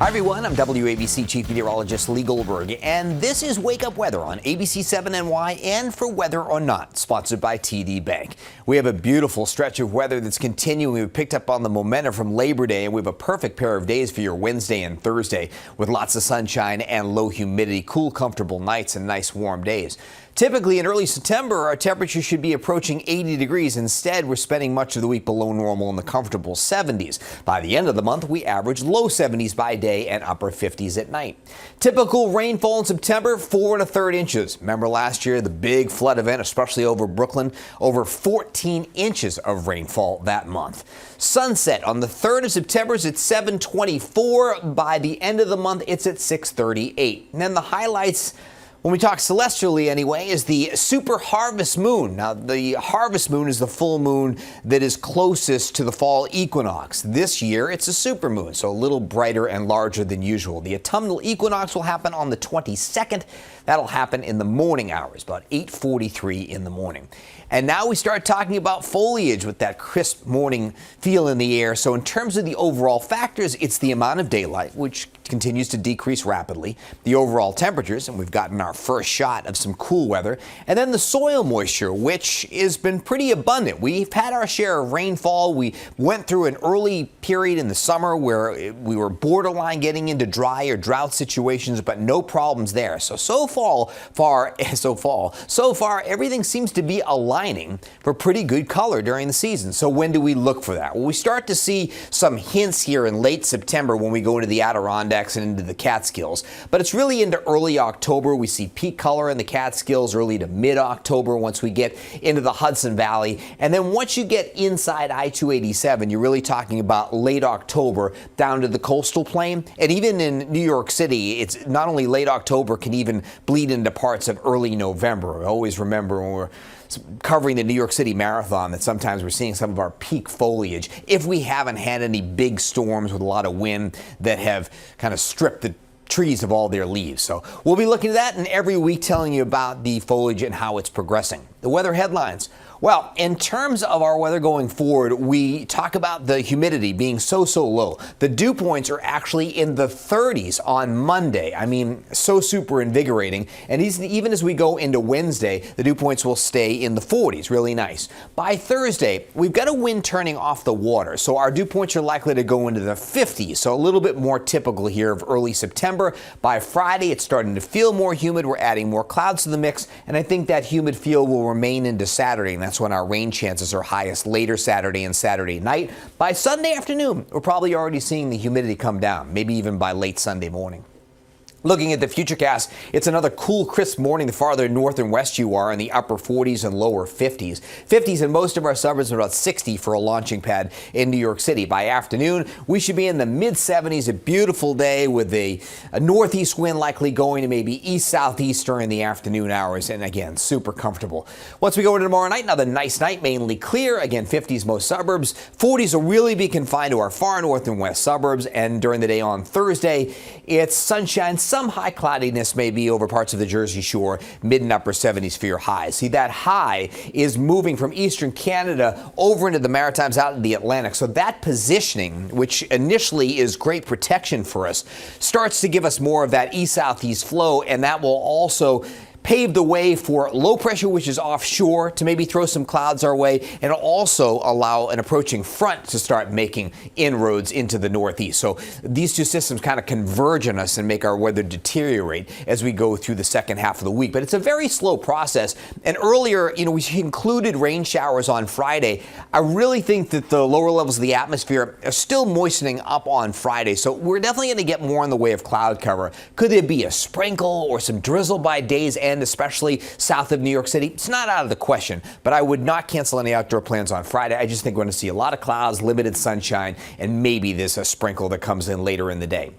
Hi everyone, I'm WABC Chief Meteorologist Lee Goldberg, and this is Wake Up Weather on ABC7 NY and For Weather or Not, sponsored by TD Bank. We have a beautiful stretch of weather that's continuing. We picked up on the momentum from Labor Day, and we have a perfect pair of days for your Wednesday and Thursday with lots of sunshine and low humidity, cool, comfortable nights and nice warm days. Typically in early September, our temperature should be approaching 80 degrees. Instead, we're spending much of the week below normal in the comfortable 70s. By the end of the month, we average low 70s by day and upper 50s at night. Typical rainfall in September, 4 1/3 inches. Remember last year, the big flood event, especially over Brooklyn, over 14 inches of rainfall that month. Sunset on the 3rd of September is at 7:24. By the end of the month, it's at 6:38. And then the highlights, when we talk celestially anyway, is the super harvest moon. Now, the harvest moon is the full moon that is closest to the fall equinox. This year, it's a super moon, so a little brighter and larger than usual. The autumnal equinox will happen on the 22nd. That'll happen in the morning hours, about 8:43 in the morning. And now we start talking about foliage with that crisp morning feel in the air. So in terms of the overall factors, it's the amount of daylight, which continues to decrease rapidly, the overall temperatures, and we've gotten our first shot of some cool weather, and then the soil moisture, which has been pretty abundant. We've had our share of rainfall. We went through an early period in the summer where we were borderline getting into dry or drought situations, but no problems there. So far, everything seems to be aligning for pretty good color during the season. So when do we look for that? Well, we start to see some hints here in late September when we go into the Adirondacks and into the Catskills, but it's really into early October. We see peak color in the Catskills early to mid-October once we get into the Hudson Valley. And then once you get inside I-287, you're really talking about late October down to the coastal plain. And even in New York City, it's not only late October, can even bleed into parts of early November. I always remember when we're covering the New York City Marathon that sometimes we're seeing some of our peak foliage if we haven't had any big storms with a lot of wind that have kind of stripped the trees of all their leaves. So we'll be looking at that and every week telling you about the foliage and how it's progressing. The weather headlines. Well, in terms of our weather going forward, we talk about the humidity being so low. The dew points are actually in the 30s on Monday. I mean, so super invigorating. And even as we go into Wednesday, the dew points will stay in the 40s. Really nice. By Thursday, we've got a wind turning off the water, so our dew points are likely to go into the 50s. So a little bit more typical here of early September. By Friday, it's starting to feel more humid. We're adding more clouds to the mix, and I think that humid feel will remain into Saturday. And that's when our rain chances are highest later Saturday and Saturday night. By Sunday afternoon, we're probably already seeing the humidity come down, maybe even by late Sunday morning. Looking at the futurecast, it's another cool, crisp morning the farther north and west you are in the upper 40s and lower 50s. 50s in most of our suburbs, and about 60 for a launching pad in New York City. By afternoon, we should be in the mid-70s, a beautiful day with a northeast wind likely going to maybe east-southeast during the afternoon hours, and again, super comfortable. Once we go into tomorrow night, another nice night, mainly clear. Again, 50s most suburbs. 40s will really be confined to our far north and west suburbs, and during the day on Thursday, it's sunshine. Some high cloudiness may be over parts of the Jersey Shore, mid and upper 70s for your highs. See, that high is moving from eastern Canada over into the Maritimes out in the Atlantic. So that positioning, which initially is great protection for us, starts to give us more of that east-southeast flow, and that will also pave the way for low pressure, which is offshore, to maybe throw some clouds our way, and also allow an approaching front to start making inroads into the northeast. So these two systems kind of converge on us and make our weather deteriorate as we go through the second half of the week. But it's a very slow process. And earlier, we included rain showers on Friday. I really think that the lower levels of the atmosphere are still moistening up on Friday. So we're definitely going to get more in the way of cloud cover. Could there be a sprinkle or some drizzle by day's end, especially south of New York City? It's not out of the question, but I would not cancel any outdoor plans on Friday. I just think we're going to see a lot of clouds, limited sunshine, and maybe there's a sprinkle that comes in later in the day.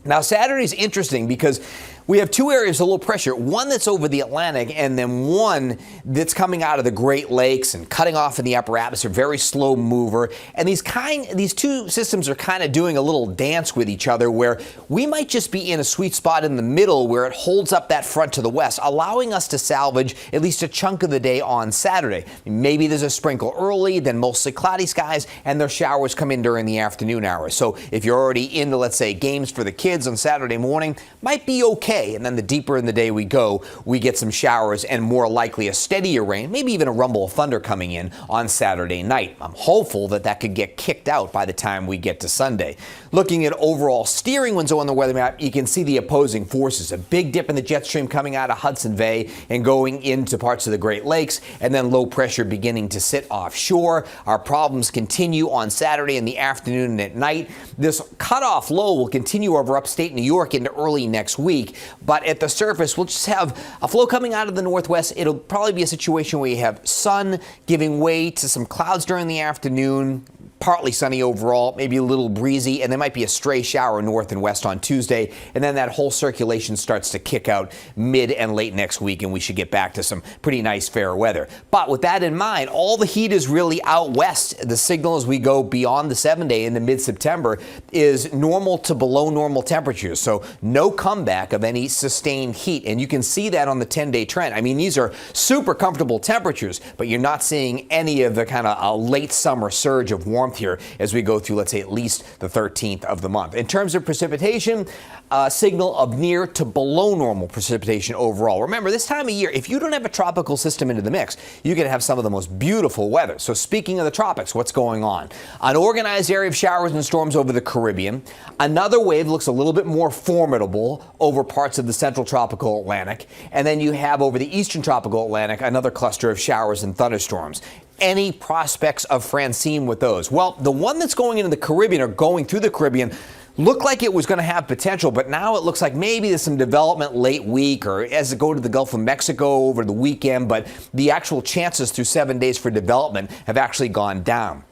Now, Saturday's interesting because We have two areas of low pressure, one that's over the Atlantic and then one that's coming out of the Great Lakes and cutting off in the upper atmosphere, very slow mover. And these two systems are kind of doing a little dance with each other where we might just be in a sweet spot in the middle where it holds up that front to the west, allowing us to salvage at least a chunk of the day on Saturday. Maybe there's a sprinkle early, then mostly cloudy skies, and their showers come in during the afternoon hours. So if you're already into, let's say, games for the kids on Saturday morning, might be okay. And then the deeper in the day we go, we get some showers and more likely a steadier rain, maybe even a rumble of thunder coming in on Saturday night. I'm hopeful that that could get kicked out by the time we get to Sunday. Looking at overall steering winds on the weather map, you can see the opposing forces. A big dip in the jet stream coming out of Hudson Bay and going into parts of the Great Lakes, and then low pressure beginning to sit offshore. Our problems continue on Saturday in the afternoon and at night. This cutoff low will continue over upstate New York into early next week. But at the surface, we'll just have a flow coming out of the northwest. It'll probably be a situation where you have sun giving way to some clouds during the afternoon. Partly sunny overall, maybe a little breezy, and there might be a stray shower north and west on Tuesday, and then that whole circulation starts to kick out mid and late next week, and we should get back to some pretty nice fair weather. But with that in mind, all the heat is really out west. The signal as we go beyond the 7-day into mid-September is normal to below normal temperatures, so no comeback of any sustained heat, and you can see that on the 10-day trend. I mean, these are super comfortable temperatures, but you're not seeing any of the kind of late summer surge of warmth here as we go through, let's say, at least the 13th of the month. In terms of precipitation, a signal of near to below normal precipitation overall. Remember, this time of year, if you don't have a tropical system into the mix, you can have some of the most beautiful weather. So speaking of the tropics, what's going on? An organized area of showers and storms over the Caribbean. Another wave looks a little bit more formidable over parts of the central tropical Atlantic. And then you have over the eastern tropical Atlantic another cluster of showers and thunderstorms. Any prospects of Francine with those? Well, the one that's going into the Caribbean or going through the Caribbean looked like it was going to have potential, but now it looks like maybe there's some development late week or as it go to the Gulf of Mexico over the weekend, but the actual chances through 7 days for development have actually gone down.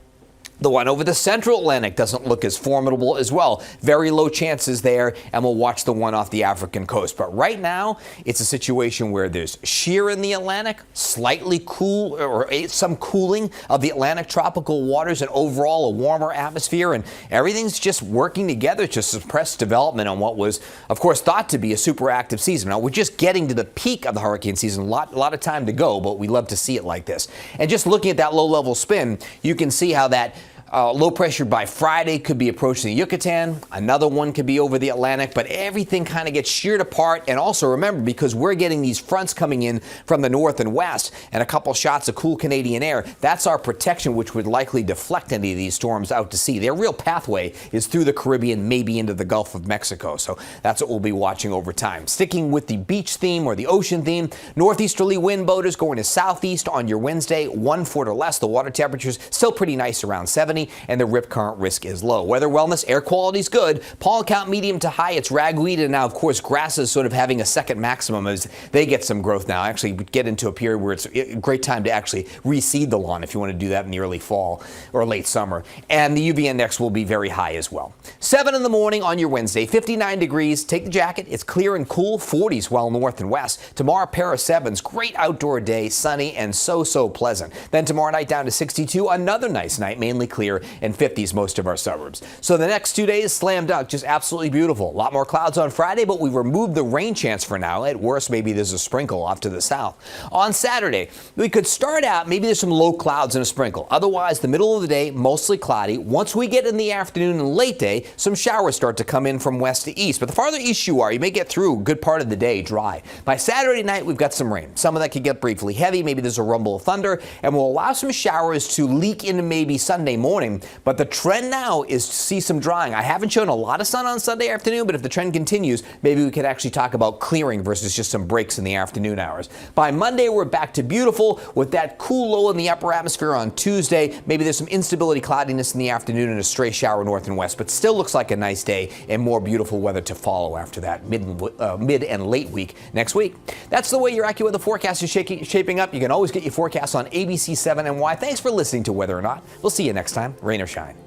The one over the central Atlantic doesn't look as formidable as well. Very low chances there, and we'll watch the one off the African coast. But right now, it's a situation where there's shear in the Atlantic, slightly cool or some cooling of the Atlantic tropical waters, and overall a warmer atmosphere, and everything's just working together to suppress development on what was, of course, thought to be a super active season. Now, we're just getting to the peak of the hurricane season. A lot of time to go, but we love to see it like this. And just looking at that low-level spin, you can see how that low pressure by Friday could be approaching the Yucatan. Another one could be over the Atlantic, but everything kind of gets sheared apart. And also remember, because we're getting these fronts coming in from the north and west and a couple shots of cool Canadian air, that's our protection, which would likely deflect any of these storms out to sea. Their real pathway is through the Caribbean, maybe into the Gulf of Mexico. So that's what we'll be watching over time. Sticking with the beach theme or the ocean theme, northeasterly wind boaters going to southeast on your Wednesday, 1 foot or less. The water temperatures still pretty nice around 70. And the rip current risk is low. Weather wellness, air quality is good. Pollen count medium to high. It's ragweed, and now, of course, grass is sort of having a second maximum as they get some growth now. Actually, we get into a period where it's a great time to actually reseed the lawn if you want to do that in the early fall or late summer. And the UV index will be very high as well. 7 in the morning on your Wednesday, 59 degrees. Take the jacket. It's clear and cool, 40s well north and west. Tomorrow, pair of 7s. Great outdoor day, sunny and so pleasant. Then tomorrow night down to 62. Another nice night, mainly clear, and 50s most of our suburbs. So the next 2 days, slam dunk, just absolutely beautiful. A lot more clouds on Friday, but we removed the rain chance for now. At worst, maybe there's a sprinkle off to the south. On Saturday, we could start out, maybe there's some low clouds and a sprinkle. Otherwise, the middle of the day, mostly cloudy. Once we get in the afternoon and late day, some showers start to come in from west to east. But the farther east you are, you may get through a good part of the day dry. By Saturday night, we've got some rain. Some of that could get briefly heavy. Maybe there's a rumble of thunder, and we'll allow some showers to leak into maybe Sunday morning. But the trend now is to see some drying. I haven't shown a lot of sun on Sunday afternoon, but if the trend continues, maybe we could actually talk about clearing versus just some breaks in the afternoon hours. By Monday, we're back to beautiful with that cool low in the upper atmosphere on Tuesday. Maybe there's some instability, cloudiness in the afternoon and a stray shower north and west, but still looks like a nice day and more beautiful weather to follow after that mid and late week next week. That's the way your AccuWeather forecast is shaping up. You can always get your forecasts on ABC 7 NY. Thanks for listening to Whether or Not. We'll see you next time, rain or shine.